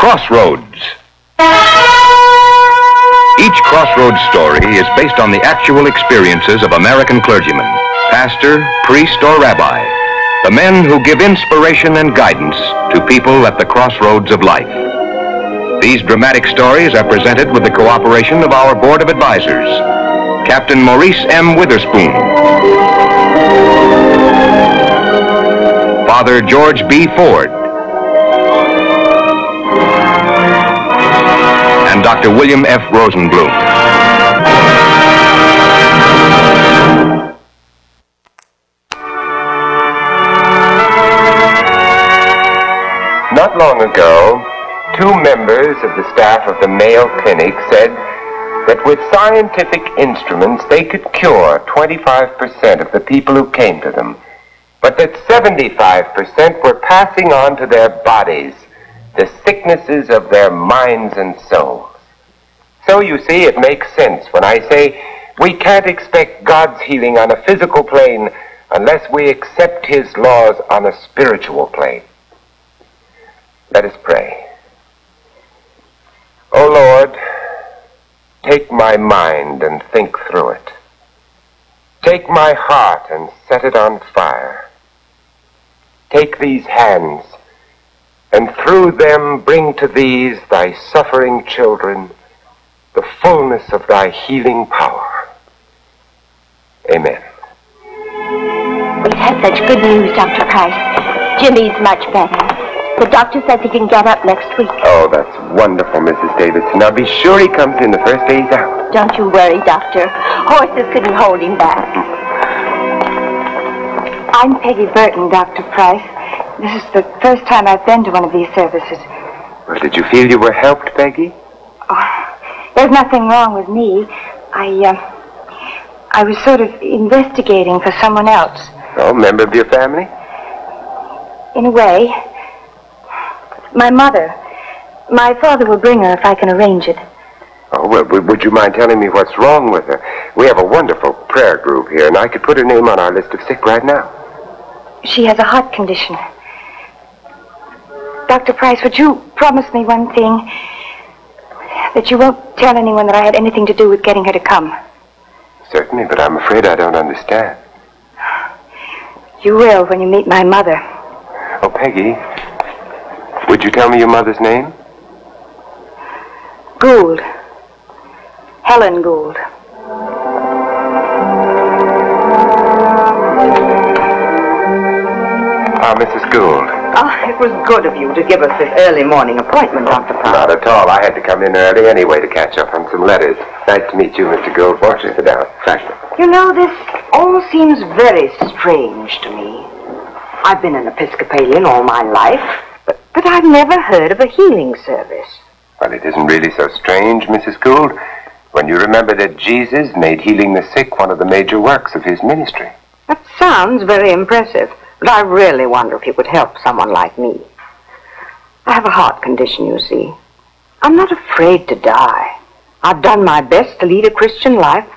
Crossroads. Each Crossroads story is based on the actual experiences of American clergymen, pastor, priest, or rabbi, the men who give inspiration and guidance to people at the crossroads of life. These dramatic stories are presented with the cooperation of our Board of Advisors, Captain Maurice M. Witherspoon, Father George B. Ford, and Dr. William F. Rosenblum. Not long ago, two members of the staff of the Mayo Clinic said that with scientific instruments they could cure 25% of the people who came to them, but that 75% were passing on to their bodies the sicknesses of their minds and souls. So you see, it makes sense when I say we can't expect God's healing on a physical plane unless we accept His laws on a spiritual plane. Let us pray. O Lord, take my mind and think through it. Take my heart and set it on fire. Take these hands, and through them bring to these, thy suffering children, the fullness of thy healing power. Amen. We've had such good news, Dr. Price. Jimmy's much better. The doctor says he can get up next week. Oh, that's wonderful, Mrs. Davidson. Now be sure he comes in the first day he's out. Don't you worry, Doctor. Horses couldn't hold him back. I'm Peggy Burton, Dr. Price. This is the first time I've been to one of these services. Well, did you feel you were helped, Peggy? Oh, there's nothing wrong with me. I was sort of investigating for someone else. Oh, member of your family? In a way. My mother. My father will bring her if I can arrange it. Oh, well, would you mind telling me what's wrong with her? We have a wonderful prayer group here, and I could put her name on our list of sick right now. She has a heart condition. Dr. Price, would you promise me one thing? That you won't tell anyone that I had anything to do with getting her to come? Certainly, but I'm afraid I don't understand. You will when you meet my mother. Oh, Peggy, would you tell me your mother's name? Gould. Helen Gould. Mrs. Gould. Oh, it was good of you to give us this early morning appointment, Dr. Price. Not at all. I had to come in early anyway to catch up on some letters. Nice to meet you, Mr. Gould. Won't you sit down? Thank you. You know, this all seems very strange to me. I've been an Episcopalian all my life, but I've never heard of a healing service. Well, it isn't really so strange, Mrs. Gould, when you remember that Jesus made healing the sick one of the major works of his ministry. That sounds very impressive, but I really wonder if he would help someone like me. I have a heart condition, you see. I'm not afraid to die. I've done my best to lead a Christian life.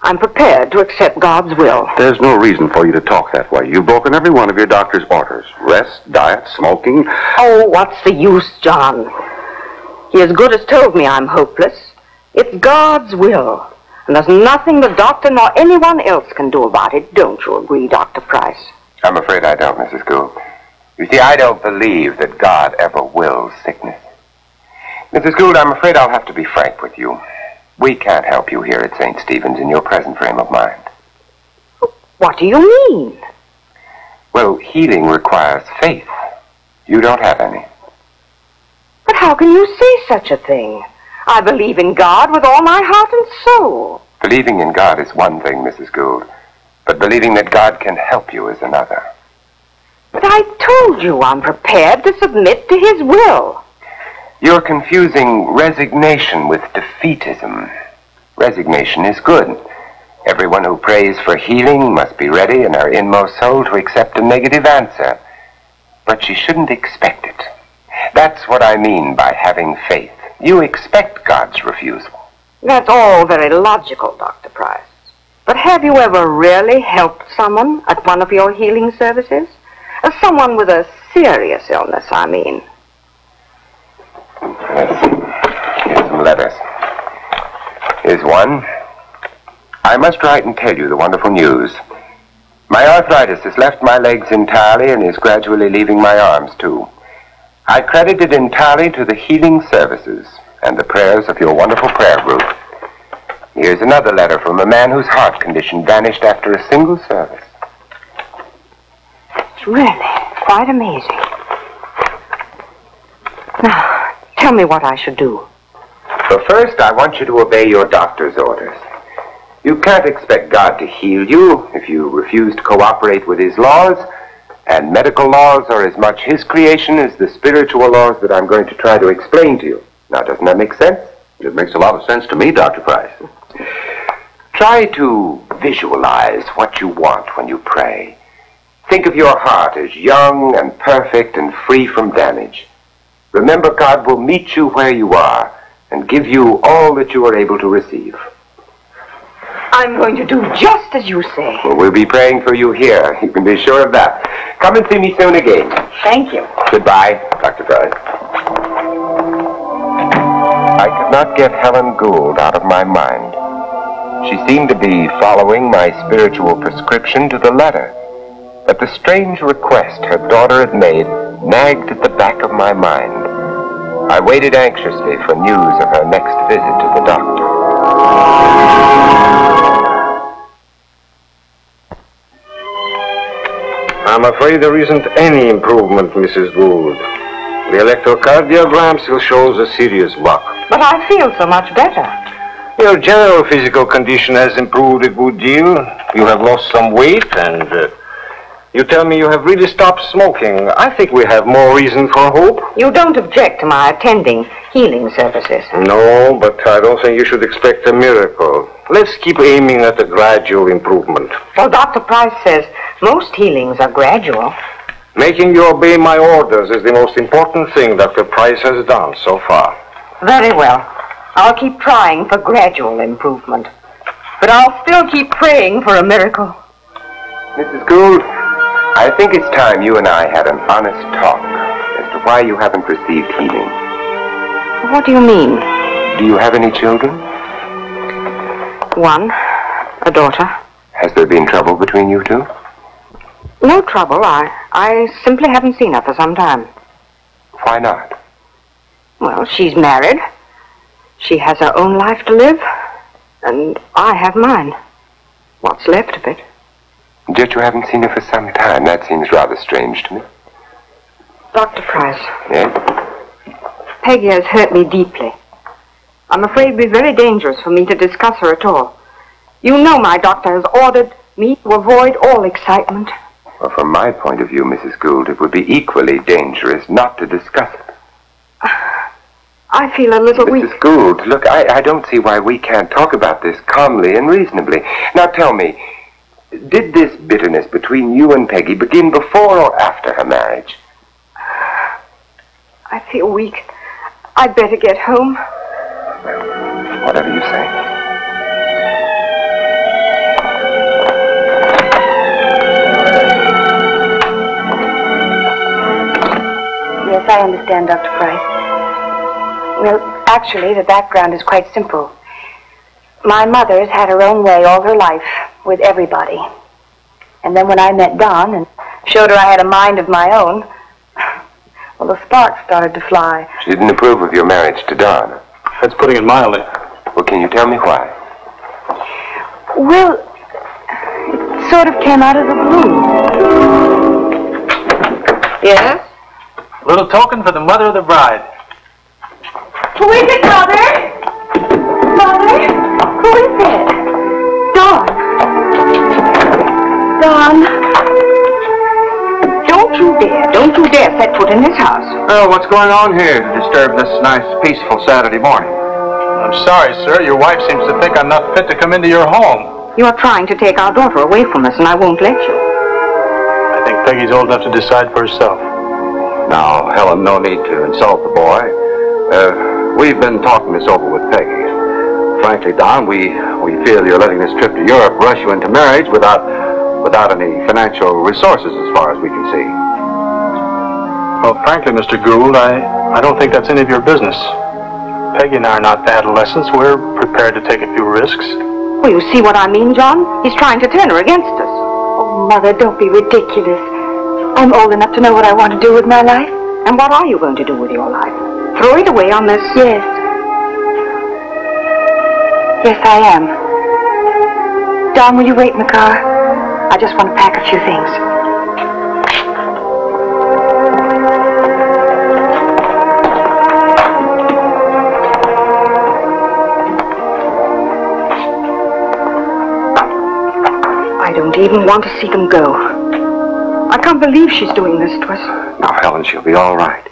I'm prepared to accept God's will. There's no reason for you to talk that way. You've broken every one of your doctor's orders. Rest, diet, smoking. Oh, what's the use, John? He as good as told me I'm hopeless. It's God's will. And there's nothing the doctor nor anyone else can do about it. Don't you agree, Dr. Price? I'm afraid I don't, Mrs. Gould. You see, I don't believe that God ever wills sickness. Mrs. Gould, I'm afraid I'll have to be frank with you. We can't help you here at St. Stephen's in your present frame of mind. What do you mean? Well, healing requires faith. You don't have any. But how can you say such a thing? I believe in God with all my heart and soul. Believing in God is one thing, Mrs. Gould, but believing that God can help you is another. But I told you I'm prepared to submit to His will. You're confusing resignation with defeatism. Resignation is good. Everyone who prays for healing must be ready in her inmost soul to accept a negative answer. But she shouldn't expect it. That's what I mean by having faith. You expect God's refusal. That's all very logical, Dr. Price. But have you ever really helped someone at one of your healing services? Someone with a serious illness, I mean. one. I must write and tell you the wonderful news. My arthritis has left my legs entirely and is gradually leaving my arms, too. I credit it entirely to the healing services and the prayers of your wonderful prayer group. Here's another letter from a man whose heart condition vanished after a single service. It's really quite amazing. Now, tell me what I should do. But first, I want you to obey your doctor's orders. You can't expect God to heal you if you refuse to cooperate with his laws, and medical laws are as much his creation as the spiritual laws that I'm going to try to explain to you. Now, doesn't that make sense? It makes a lot of sense to me, Dr. Price. Try to visualize what you want when you pray. Think of your heart as young and perfect and free from damage. Remember, God will meet you where you are and give you all that you are able to receive. I'm going to do just as you say. Well, we'll be praying for you here. You can be sure of that. Come and see me soon again. Thank you. Goodbye, Dr. Price. I could not get Helen Gould out of my mind. She seemed to be following my spiritual prescription to the letter. But the strange request her daughter had made nagged at the back of my mind. I waited anxiously for news of her next visit to the doctor. I'm afraid there isn't any improvement, Mrs. Gould. The electrocardiogram still shows a serious block. But I feel so much better. Your general physical condition has improved a good deal. You have lost some weight, and you tell me you have really stopped smoking. I think we have more reason for hope. You don't object to my attending healing services? No, but I don't think you should expect a miracle. Let's keep aiming at a gradual improvement. Well, Dr. Price says most healings are gradual. Making you obey my orders is the most important thing Dr. Price has done so far. Very well. I'll keep trying for gradual improvement. But I'll still keep praying for a miracle. Mrs. Gould, I think it's time you and I had an honest talk as to why you haven't received healing. What do you mean? Do you have any children? One, a daughter. Has there been trouble between you two? No trouble. I simply haven't seen her for some time. Why not? Well, she's married. She has her own life to live, and I have mine. What's left of it. Yet you haven't seen her for some time. That seems rather strange to me. Dr. Price. Yes? Peggy has hurt me deeply. I'm afraid it'd be very dangerous for me to discuss her at all. You know my doctor has ordered me to avoid all excitement. Well, from my point of view, Mrs. Gould, it would be equally dangerous not to discuss it. I feel a little weak. Mrs. Gould, look, I don't see why we can't talk about this calmly and reasonably. Now tell me, did this bitterness between you and Peggy begin before or after her marriage? I feel weak. I'd better get home. Well, whatever you say. Yes, I understand, Dr. Price. Well, actually, the background is quite simple. My mother's had her own way all her life with everybody. And then when I met Don and showed her I had a mind of my own, well, the sparks started to fly. She didn't approve of your marriage to Don. That's putting it mildly. Well, can you tell me why? Well, it sort of came out of the blue. Yes? A little token for the mother of the bride. Who is it, Mother? Mother? Who is it? Dawn. Dawn. Don't you dare set foot in this house. Oh, what's going on here to disturb this nice, peaceful Saturday morning? I'm sorry, sir. Your wife seems to think I'm not fit to come into your home. You're trying to take our daughter away from us, and I won't let you. I think Peggy's old enough to decide for herself. Now, Helen, no need to insult the boy. We've been talking this over with Peggy. Frankly, Don, we feel you're letting this trip to Europe rush you into marriage without any financial resources as far as we can see. Well, frankly, Mr. Gould, I don't think that's any of your business. Peggy and I are not adolescents. We're prepared to take a few risks. Well, you see what I mean, John? He's trying to turn her against us. Oh, Mother, don't be ridiculous. I'm old enough to know what I want to do with my life. And what are you going to do with your life? Throw it away on this? Yes. Yes, I am. Don, will you wait in the car? I just want to pack a few things. I don't even want to see them go. I can't believe she's doing this to us. Now, Helen, she'll be all right.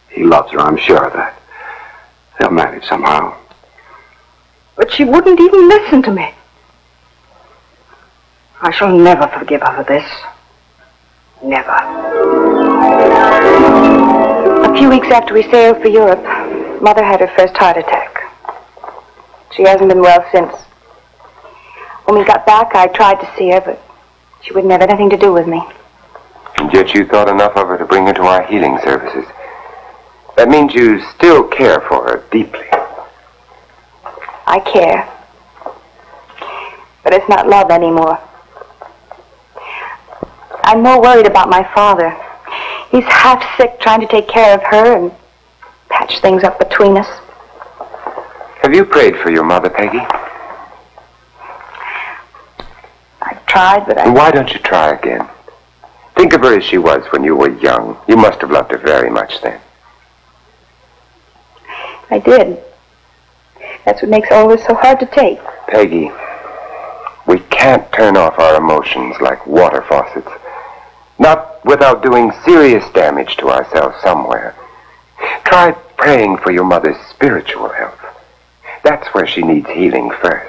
He loves her, I'm sure of that. They'll manage somehow. But she wouldn't even listen to me. I shall never forgive her for this. Never. A few weeks after we sailed for Europe, Mother had her first heart attack. She hasn't been well since. When we got back, I tried to see her, but she wouldn't have anything to do with me. And yet you thought enough of her to bring her to our healing services. That means you still care for her deeply. I care. But it's not love anymore. I'm more worried about my father. He's half sick trying to take care of her and patch things up between us. Have you prayed for your mother, Peggy? I've tried, but Why don't you try again? Think of her as she was when you were young. You must have loved her very much then. I did. That's what makes all this so hard to take. Peggy, we can't turn off our emotions like water faucets. Not without doing serious damage to ourselves somewhere. Try praying for your mother's spiritual health. That's where she needs healing first.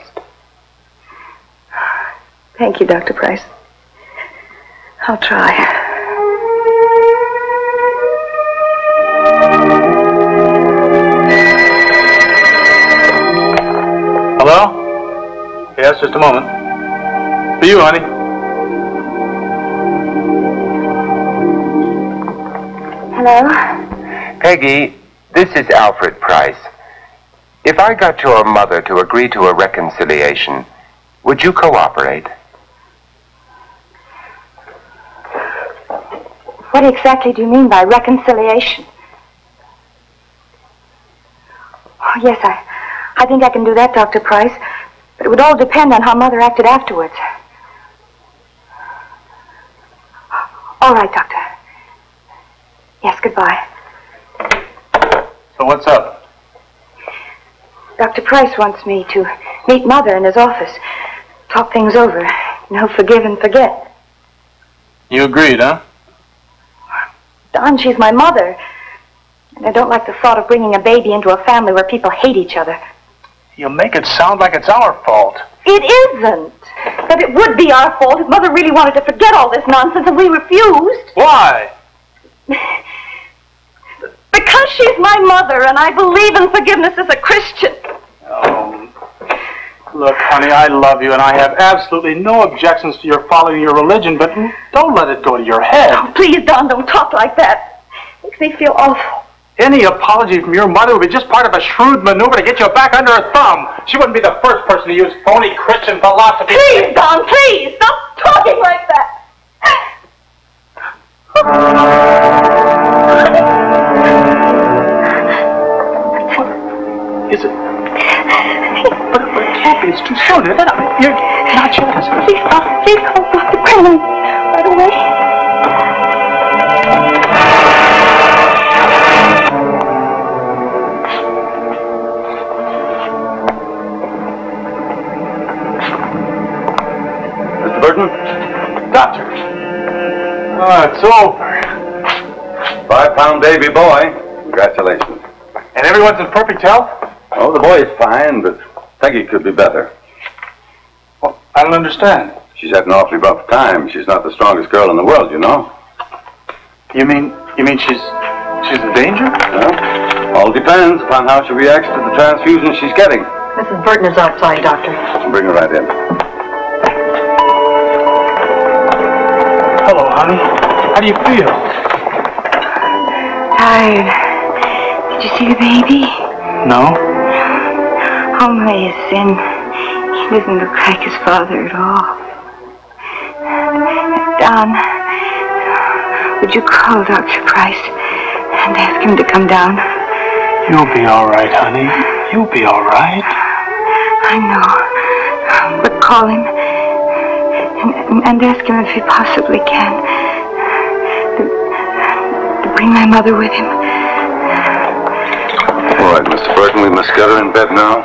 Thank you, Dr. Price. I'll try. Hello? Yes, just a moment. For you, honey. Hello? Peggy, this is Alfred Price. If I got your mother to agree to a reconciliation, would you cooperate? What exactly do you mean by reconciliation? Oh, yes, I think I can do that, Dr. Price. But it would all depend on how Mother acted afterwards. All right, Doctor. Yes, goodbye. So what's up? Dr. Price wants me to meet Mother in his office. Talk things over. Forgive and forget. You agreed, huh? Don, she's my mother. And I don't like the thought of bringing a baby into a family where people hate each other. You make it sound like it's our fault. It isn't. But it would be our fault if Mother really wanted to forget all this nonsense and we refused. Why? Because she's my mother and I believe in forgiveness as a Christian. Look, honey, I love you and I have absolutely no objections to your following your religion, but don't let it go to your head. Oh, please, Don, don't talk like that. It makes me feel awful. Any apology from your mother would be just part of a shrewd maneuver to get you back under her thumb. She wouldn't be the first person to use phony Christian philosophy. Please, Don, please, stop talking like that. Is it? But it can't be. It's too soon. You're not sure. Please call Dr. Brennan right away. Mr. Burton? Doctor. Oh, it's over. 5-pound baby boy. Congratulations. And everyone's in perfect health? Oh, the boy is fine, but Peggy could be better. Well, I don't understand. She's had an awfully rough time. She's not the strongest girl in the world, you know. You mean she's in danger? Well, all depends upon how she reacts to the transfusion she's getting. Mrs. Burton is outside, Doctor. Bring her right in. Hello, honey. How do you feel? Tired. Did you see the baby? No? Only his sin. He doesn't look like his father at all. Don, would you call Dr. Price and ask him to come down? You'll be all right, honey. You'll be all right. I know. But call him and ask him if he possibly can to bring my mother with him. All right, Mr. Burton, we must get her in bed now.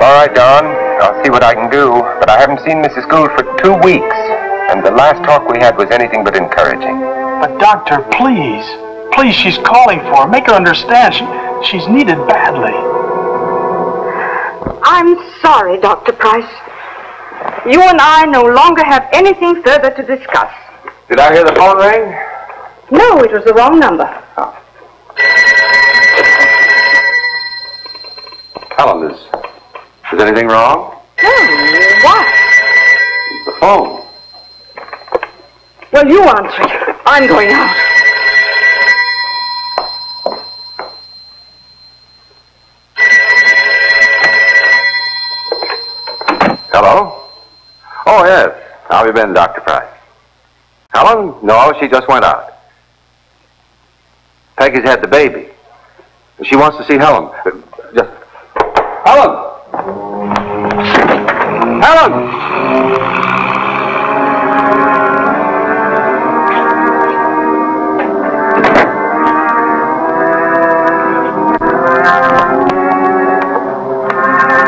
All right, Don. I'll see what I can do, but I haven't seen Mrs. Gould for 2 weeks, and the last talk we had was anything but encouraging. But, Doctor, please. Please, she's calling for her. Make her understand. She's needed badly. I'm sorry, Dr. Price. You and I no longer have anything further to discuss. Did I hear the phone ring? No, it was the wrong number. Helen, is anything wrong? No, what? The phone. Well, you answer it. I'm going out. Hello? Oh, yes. How have you been, Dr. Price? Helen? No, she just went out. Peggy's had the baby. She wants to see Helen. Just... Helen! Helen!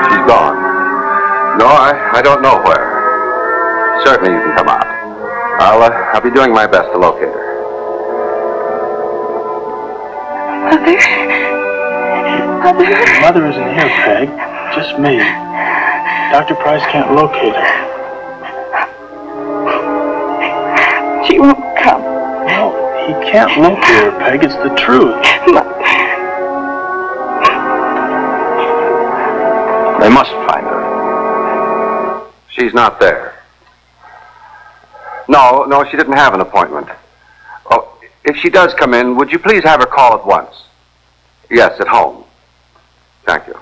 She's gone. No, I don't know where. Certainly you can come out. I'll be doing my best to locate her. Mother? Mother isn't here, Peg. Just me. Dr. Price can't locate her. She won't come. No, he can't locate her, Peg. It's the truth. They must find her. She's not there. No, she didn't have an appointment. Oh, if she does come in, would you please have her call at once? Yes, at home. Thank you.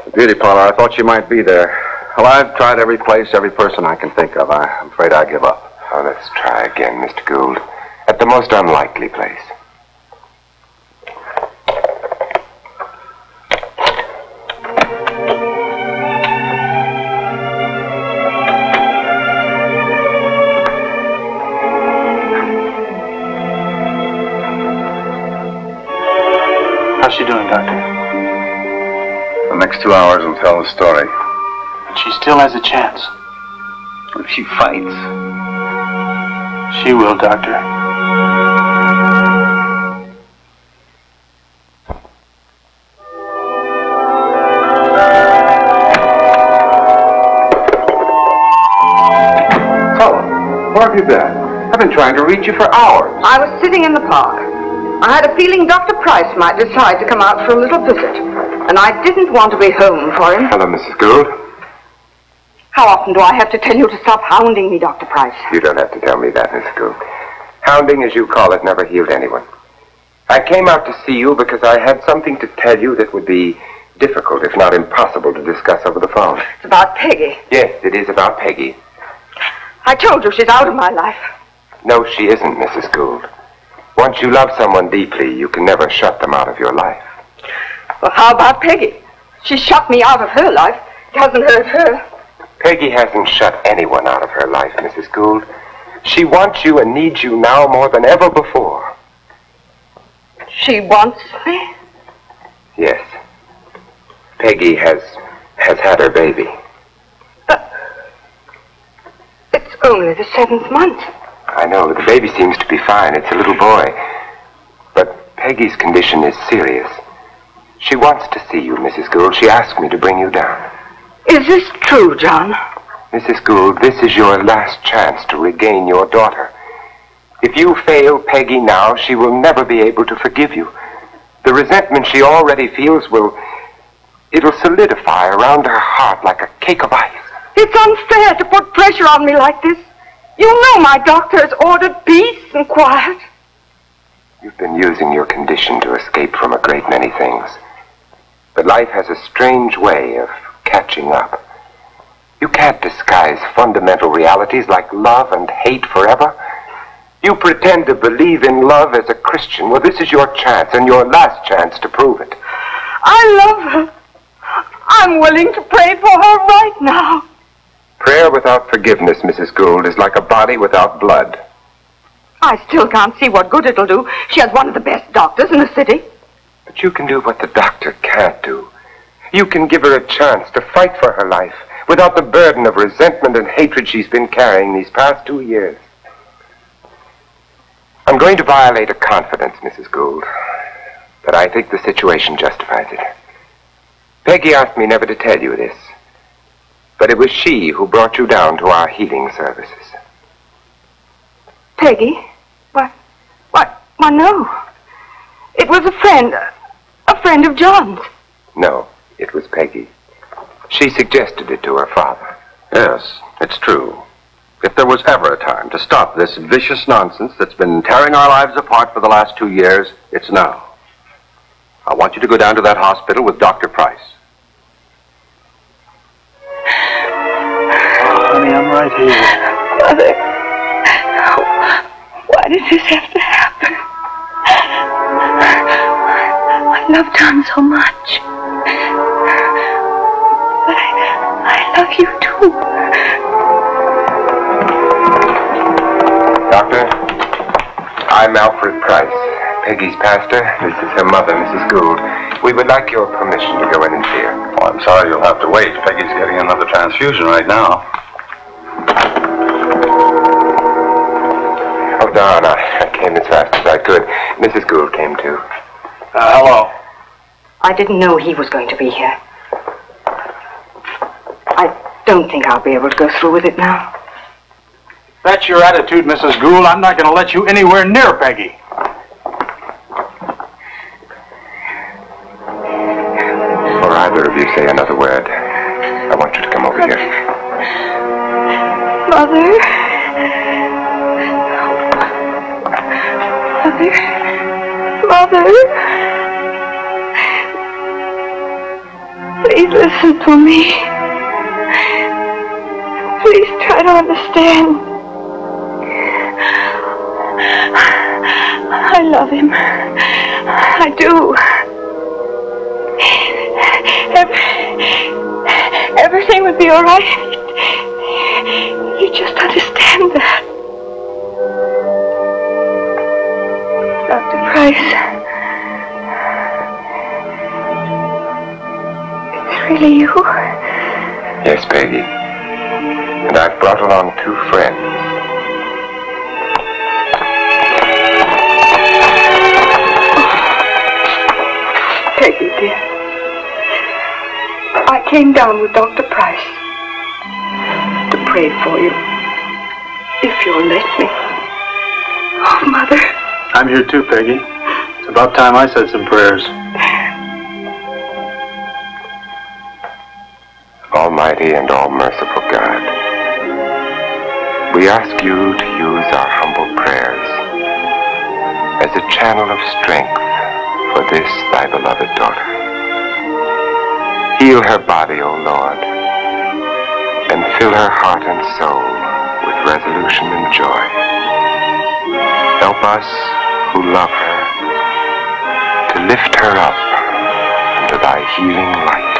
The beauty parlor, I thought she might be there. Well, I've tried every place, every person I can think of. I'm afraid I give up. Oh, let's try again, Mr. Gould. At the most unlikely place. How's she doing, Doctor? The next 2 hours will tell the story. But she still has a chance. If she fights. She will, Doctor. Helen, where have you been? I've been trying to reach you for hours. I was sitting in the park. I had a feeling Dr. Price might decide to come out for a little visit, and I didn't want to be home for him. Hello, Mrs. Gould. How often do I have to tell you to stop hounding me, Dr. Price? You don't have to tell me that, Mrs. Gould. Hounding, as you call it, never healed anyone. I came out to see you because I had something to tell you that would be difficult, if not impossible, to discuss over the phone. It's about Peggy. Yes, it is about Peggy. I told you she's out of my life. No, she isn't, Mrs. Gould. Once you love someone deeply, you can never shut them out of your life. Well, how about Peggy? She shut me out of her life. It hasn't hurt her. Peggy hasn't shut anyone out of her life, Mrs. Gould. She wants you and needs you now more than ever before. She wants me? Yes. Peggy has had her baby. It's only the 7th month. I know, the baby seems to be fine. It's a little boy. But Peggy's condition is serious. She wants to see you, Mrs. Gould. She asked me to bring you down. Is this true, John? Mrs. Gould, this is your last chance to regain your daughter. If you fail Peggy now, she will never be able to forgive you. The resentment she already feels it'll solidify around her heart like a cake of ice. It's unfair to put pressure on me like this. You know my doctor has ordered peace and quiet. You've been using your condition to escape from a great many things. But life has a strange way of catching up. You can't disguise fundamental realities like love and hate forever. You pretend to believe in love as a Christian. Well, this is your chance, and your last chance to prove it. I love her. I'm willing to pray for her right now. Prayer without forgiveness, Mrs. Gould, is like a body without blood. I still can't see what good it'll do. She has one of the best doctors in the city. But you can do what the doctor can't do. You can give her a chance to fight for her life without the burden of resentment and hatred she's been carrying these past 2 years. I'm going to violate a confidence, Mrs. Gould, but I think the situation justifies it. Peggy asked me never to tell you this, but it was she who brought you down to our healing services. Peggy? Why, no. It was a friend of John's. No, it was Peggy. She suggested it to her father. Yes, it's true. If there was ever a time to stop this vicious nonsense that's been tearing our lives apart for the last 2 years, it's now. I want you to go down to that hospital with Dr. Price. Oh, honey, I'm right here. Mother, why did this have to happen? I love John so much. But I love you too. Doctor, I'm Alfred Price, Peggy's pastor. This is her mother, Mrs. Gould. We would like your permission to go in and see her. Oh, I'm sorry you'll have to wait. Peggy's getting another transfusion right now. Oh, Don, I came as fast as I could. Mrs. Gould came too. Hello. I didn't know he was going to be here. I don't think I'll be able to go through with it now. That's your attitude, Mrs. Gould. I'm not going to let you anywhere near Peggy. Before either of you say another word, I want you to come over here. Mother. Mother. Please listen to me. Please try to understand. I love him. I do. Everything would be all right. You just understand that. Dr. Price. Is it really you? Yes, Peggy. And I've brought along 2 friends. Peggy, dear. I came down with Dr. Price to pray for you, if you'll let me. Oh, Mother. I'm here too, Peggy. It's about time I said some prayers. Almighty and all-merciful God, we ask you to use our humble prayers as a channel of strength for this thy beloved daughter. Heal her body, O Lord, and fill her heart and soul with resolution and joy. Help us who love her to lift her up into thy healing light.